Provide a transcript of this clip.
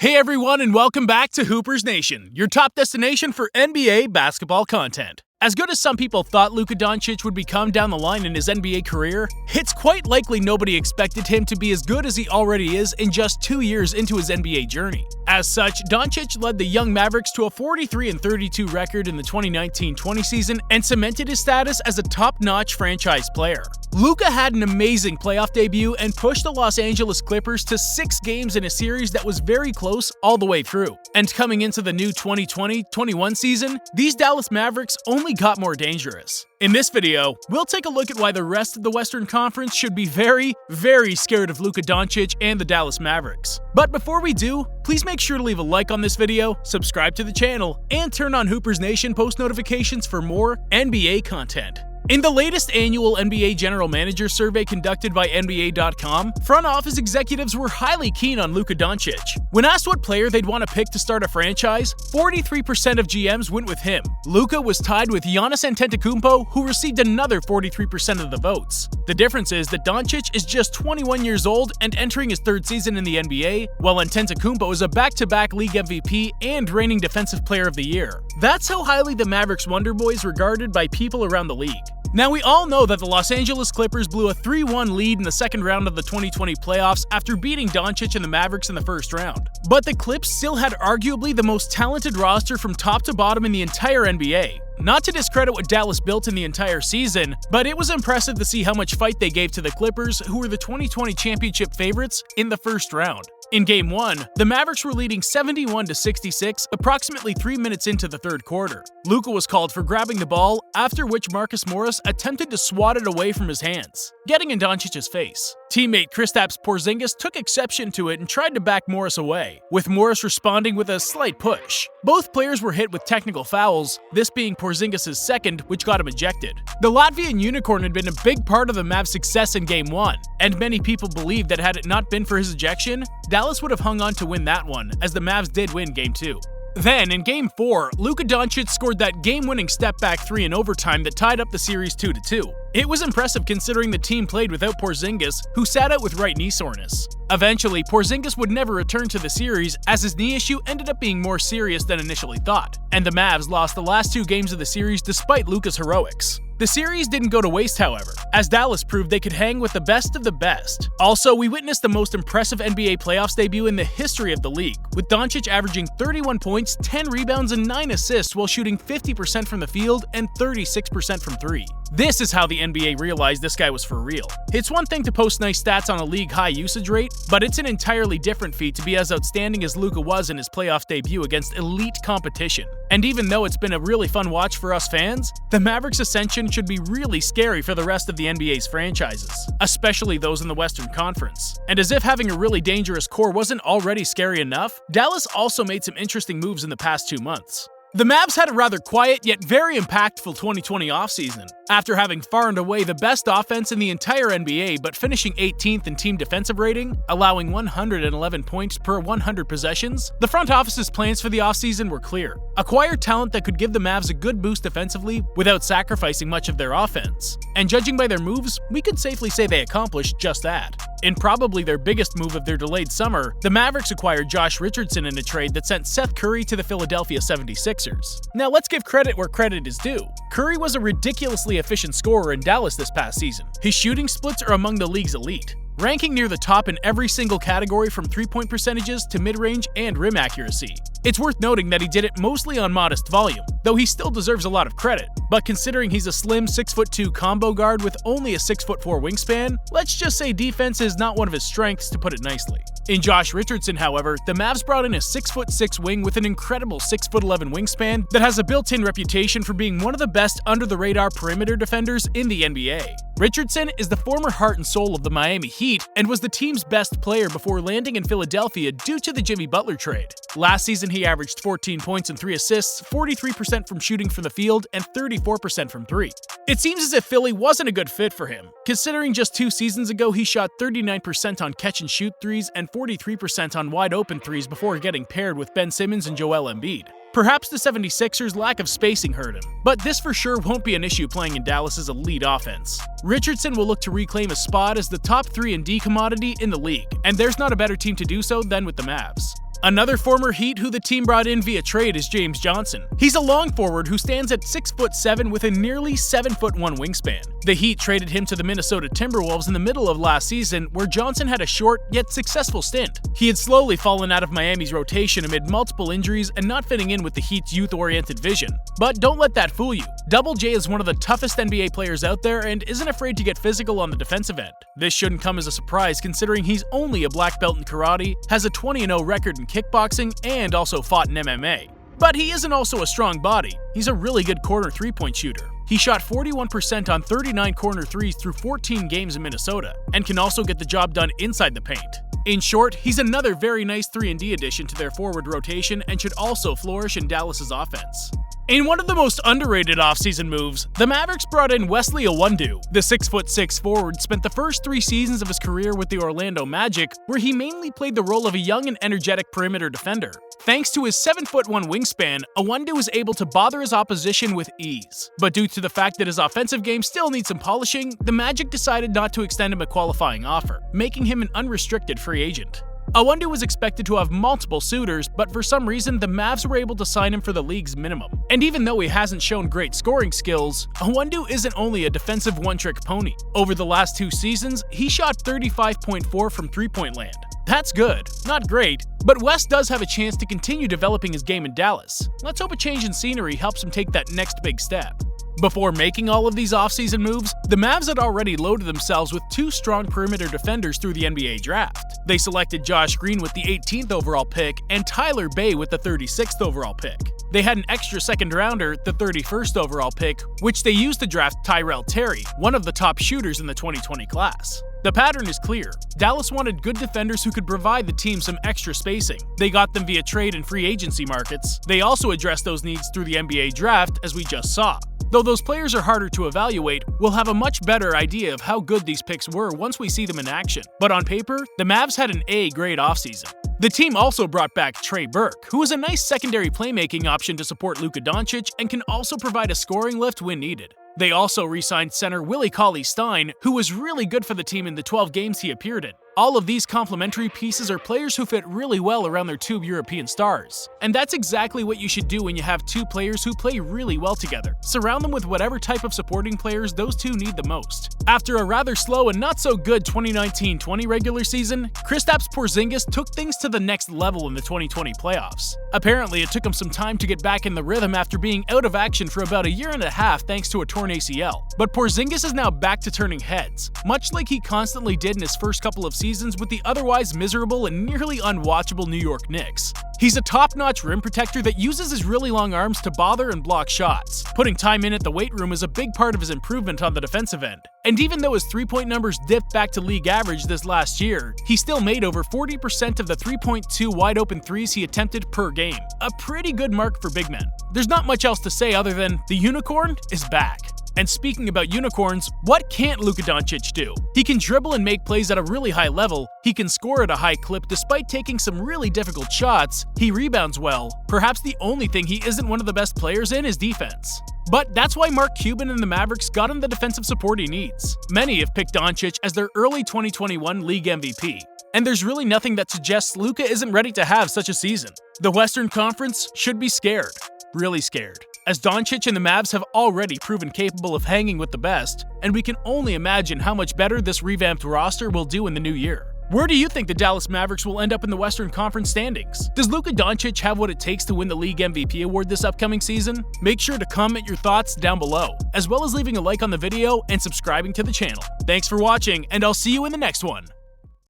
Hey everyone, and welcome back to Hoopers Nation, your top destination for NBA basketball content. As good as some people thought Luka Doncic would become down the line in his NBA career, it's quite likely nobody expected him to be as good as he already is in just 2 years into his NBA journey. As such, Doncic led the young Mavericks to a 43-32 record in the 2019-20 season and cemented his status as a top-notch franchise player. Luka had an amazing playoff debut and pushed the Los Angeles Clippers to 6 games in a series that was very close all the way through. And coming into the new 2020-21 season, these Dallas Mavericks only got more dangerous. In this video, we'll take a look at why the rest of the Western Conference should be very, very scared of Luka Doncic and the Dallas Mavericks. But before we do, please make sure to leave a like on this video, subscribe to the channel, and turn on Hoopers Nation post notifications for more NBA content. In the latest annual NBA General Manager survey conducted by NBA.com, front office executives were highly keen on Luka Doncic. When asked what player they'd want to pick to start a franchise, 43% of GMs went with him. Luka was tied with Giannis Antetokounmpo, who received another 43% of the votes. The difference is that Doncic is just 21 years old and entering his 3rd season in the NBA, while Antetokounmpo is a back-to-back league MVP and reigning Defensive Player of the Year. That's how highly the Mavericks Wonder Boy is regarded by people around the league. Now, we all know that the Los Angeles Clippers blew a 3-1 lead in the second round of the 2020 playoffs after beating Doncic and the Mavericks in the first round. But the Clips still had arguably the most talented roster from top to bottom in the entire NBA. Not to discredit what Dallas built in the entire season, but it was impressive to see how much fight they gave to the Clippers, who were the 2020 championship favorites, in the first round. In Game 1, the Mavericks were leading 71-66 approximately 3 minutes into the third quarter. Luka was called for grabbing the ball, after which Marcus Morris attempted to swat it away from his hands, getting in Doncic's face. Teammate Kristaps Porzingis took exception to it and tried to back Morris away, with Morris responding with a slight push. Both players were hit with technical fouls, this being Porzingis' second, which got him ejected. The Latvian Unicorn had been a big part of the Mavs' success in Game 1, and many people believe that had it not been for his ejection, Dallas would have hung on to win that one, as the Mavs did win Game 2. Then, in Game 4, Luka Doncic scored that game-winning step-back 3 in overtime that tied up the series 2-2. It was impressive considering the team played without Porzingis, who sat out with right knee soreness. Eventually, Porzingis would never return to the series, as his knee issue ended up being more serious than initially thought, and the Mavs lost the last 2 games of the series despite Luka's heroics. The series didn't go to waste, however, as Dallas proved they could hang with the best of the best. Also, we witnessed the most impressive NBA playoffs debut in the history of the league, with Doncic averaging 31 points, 10 rebounds, and 9 assists while shooting 50% from the field and 36% from 3. This is how the NBA realized this guy was for real. It's one thing to post nice stats on a league-high usage rate, but it's an entirely different feat to be as outstanding as Luka was in his playoff debut against elite competition. And even though it's been a really fun watch for us fans, the Mavericks' ascension should be really scary for the rest of the NBA's franchises, especially those in the Western Conference. And as if having a really dangerous core wasn't already scary enough, Dallas also made some interesting moves in the past 2 months. The Mavs had a rather quiet yet very impactful 2020 offseason. After having far and away the best offense in the entire NBA but finishing 18th in team defensive rating, allowing 111 points per 100 possessions, the front office's plans for the offseason were clear. Acquire talent that could give the Mavs a good boost defensively without sacrificing much of their offense. And judging by their moves, we could safely say they accomplished just that. In probably their biggest move of their delayed summer, the Mavericks acquired Josh Richardson in a trade that sent Seth Curry to the Philadelphia 76ers. Now let's give credit where credit is due. Curry was a ridiculously efficient scorer in Dallas this past season. His shooting splits are among the league's elite, ranking near the top in every single category from 3-point percentages to mid-range and rim accuracy. It's worth noting that he did it mostly on modest volume, though he still deserves a lot of credit. But considering he's a slim 6'2" combo guard with only a 6'4" wingspan, let's just say defense is not one of his strengths, to put it nicely. In Josh Richardson, however, the Mavs brought in a 6'6" wing with an incredible 6'11" wingspan that has a built-in reputation for being one of the best under-the-radar perimeter defenders in the NBA. Richardson is the former heart and soul of the Miami Heat and was the team's best player before landing in Philadelphia due to the Jimmy Butler trade. Last season, he averaged 14 points and 3 assists, 43% from shooting from the field, and 34% from 3. It seems as if Philly wasn't a good fit for him, considering just 2 seasons ago he shot 39% on catch-and-shoot threes and 43% on wide-open threes before getting paired with Ben Simmons and Joel Embiid. Perhaps the 76ers' lack of spacing hurt him, but this for sure won't be an issue playing in Dallas's elite offense. Richardson will look to reclaim a spot as the top 3 and D commodity in the league, and there's not a better team to do so than with the Mavs. Another former Heat who the team brought in via trade is James Johnson. He's a long forward who stands at 6'7" with a nearly 7'1" wingspan. The Heat traded him to the Minnesota Timberwolves in the middle of last season, where Johnson had a short yet successful stint. He had slowly fallen out of Miami's rotation amid multiple injuries and not fitting in with the Heat's youth-oriented vision. But don't let that fool you. Double J is one of the toughest NBA players out there and isn't afraid to get physical on the defensive end. This shouldn't come as a surprise considering he's only a black belt in karate, has a 20-0 record in kickboxing, and also fought in MMA. But he isn't also a strong body. He's a really good corner three-point shooter. He shot 41% on 39 corner threes through 14 games in Minnesota, and can also get the job done inside the paint. In short, he's another very nice 3-and-D addition to their forward rotation and should also flourish in Dallas's offense. In one of the most underrated offseason moves, the Mavericks brought in Wesley Iwundu. The 6'6" forward spent the first 3 seasons of his career with the Orlando Magic, where he mainly played the role of a young and energetic perimeter defender. Thanks to his 7'1" wingspan, Iwundu was able to bother his opposition with ease. But due to the fact that his offensive game still needs some polishing, the Magic decided not to extend him a qualifying offer, making him an unrestricted free agent. Iwundu was expected to have multiple suitors, but for some reason the Mavs were able to sign him for the league's minimum. And even though he hasn't shown great scoring skills, Iwundu isn't only a defensive one-trick pony. Over the last 2 seasons, he shot 35.4 from three-point land. That's good, not great, but West does have a chance to continue developing his game in Dallas. Let's hope a change in scenery helps him take that next big step. Before making all of these offseason moves, the Mavs had already loaded themselves with 2 strong perimeter defenders through the NBA draft. They selected Josh Green with the 18th overall pick and Tyler Bay with the 36th overall pick. They had an extra second rounder, the 31st overall pick, which they used to draft Tyrell Terry, one of the top shooters in the 2020 class. The pattern is clear. Dallas wanted good defenders who could provide the team some extra spacing. They got them via trade and free agency markets. They also addressed those needs through the NBA draft, as we just saw. Though those players are harder to evaluate, we'll have a much better idea of how good these picks were once we see them in action. But on paper, the Mavs had an A-grade offseason. The team also brought back Trey Burke, who is a nice secondary playmaking option to support Luka Doncic and can also provide a scoring lift when needed. They also re-signed center Willie Cauley-Stein, who was really good for the team in the 12 games he appeared in. All of these complementary pieces are players who fit really well around their 2 European stars. And that's exactly what you should do when you have 2 players who play really well together. Surround them with whatever type of supporting players those 2 need the most. After a rather slow and not so good 2019-20 regular season, Kristaps Porzingis took things to the next level in the 2020 playoffs. Apparently, it took him some time to get back in the rhythm after being out of action for about a year and a half thanks to a torn ACL. But Porzingis is now back to turning heads, much like he constantly did in his first couple of seasons with the otherwise miserable and nearly unwatchable New York Knicks. He's a top-notch rim protector that uses his really long arms to bother and block shots. Putting time in at the weight room is a big part of his improvement on the defensive end. And even though his three-point numbers dipped back to league average this last year, he still made over 40% of the 3.2 wide-open threes he attempted per game. A pretty good mark for big men. There's not much else to say other than the unicorn is back. And speaking about unicorns, what can't Luka Doncic do? He can dribble and make plays at a really high level, he can score at a high clip despite taking some really difficult shots, he rebounds well. Perhaps the only thing he isn't one of the best players in is defense. But that's why Mark Cuban and the Mavericks got him the defensive support he needs. Many have picked Doncic as their early 2021 league MVP. And there's really nothing that suggests Luka isn't ready to have such a season. The Western Conference should be scared. Really scared, as Doncic and the Mavs have already proven capable of hanging with the best, and we can only imagine how much better this revamped roster will do in the new year. Where do you think the Dallas Mavericks will end up in the Western Conference standings? Does Luka Doncic have what it takes to win the League MVP award this upcoming season? Make sure to comment your thoughts down below, as well as leaving a like on the video and subscribing to the channel. Thanks for watching, and I'll see you in the next one.